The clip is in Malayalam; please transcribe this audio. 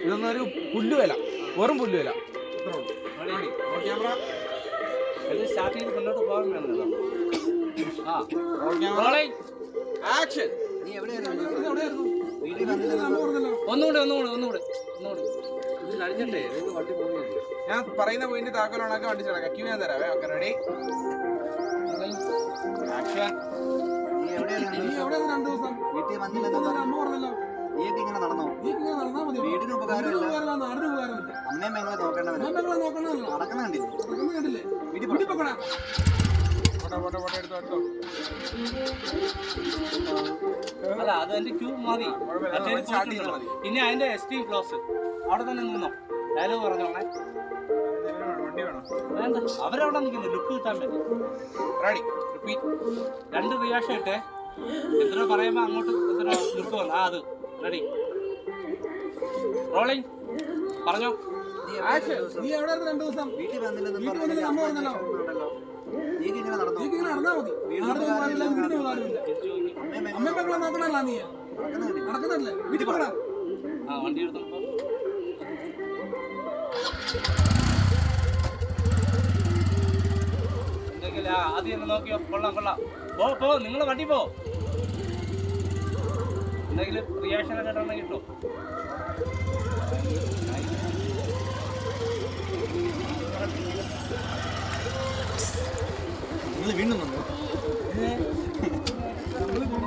ഇതൊന്നും ഒരു പുല്ലുവില, വെറും പുല്ലുവില. സ്റ്റാർട്ട് ചെയ്ത് മുന്നോട്ട് പോകാൻ വേണ്ടല്ലോ. ഒന്നുകൂടെ കഴിഞ്ഞിട്ടേ വണ്ടി പോകുന്നില്ല. ഞാൻ പറയുന്ന പോയിന്റ് താക്കോലാണൊക്കെ വണ്ടി ചടക്കാം. ക്യൂ ഞാൻ തരാവേ. Okay, ready, action. വീട്ടിൽ വന്നില്ലെന്ന് അമ്മ പറഞ്ഞല്ലോ. നീയൊക്കെ ഇങ്ങനെ നടന്നോ? വീടിന് ഉപകാരമില്ല, അമ്മയും ഞങ്ങളെ നോക്കേണ്ടവരെ നടക്കുന്ന കണ്ടില്ലേ? വീട്ടിൽ പോകണം. അല്ല, അത് എന്റെ ക്യൂ മതി. പിന്നെ അതിന്റെ എക്സ്ട്രീം ക്ലോസ് അവിടെ തന്നെ നിന്നോ. ഡയലോഗ് പറഞ്ഞോളെ. വേണ്ട, അവരവിടെ നിൽക്കുന്നു. ലുക്ക് കിട്ടാൻ വേണ്ടി. Ready, repeat. 2 റിയാക്ഷൻ ഇട്ടേ. എത്ര പറയുമ്പോ അങ്ങോട്ട് എത്ര ലുക്ക് വന്നു. അത് റെഡി, റോളിംഗ്. പറഞ്ഞോ. നീ എവിടെ 2 ദിവസം വീട്ടിൽ വന്നില്ലെന്ന് അമ്മ പറഞ്ഞല്ലോ. നീക്ക് ഇങ്ങനെ നടന്നാ മതി. അമ്മ നോക്കണല്ലോ. നീ നടക്കുന്നല്ലേ? വീട്ടിൽ പോടാ. വണ്ടി എടുത്തോ. എന്തെങ്കിലും ആദ്യം തന്നെ നോക്കിയോ. കൊള്ളാം. പോ, നിങ്ങൾ വണ്ടി പോ. എന്തെങ്കിലും റിയാക്ഷൻ ഒക്കെ ഇട്ടുണ്ടെങ്കിൽ കിട്ടോ. വീണ്ടും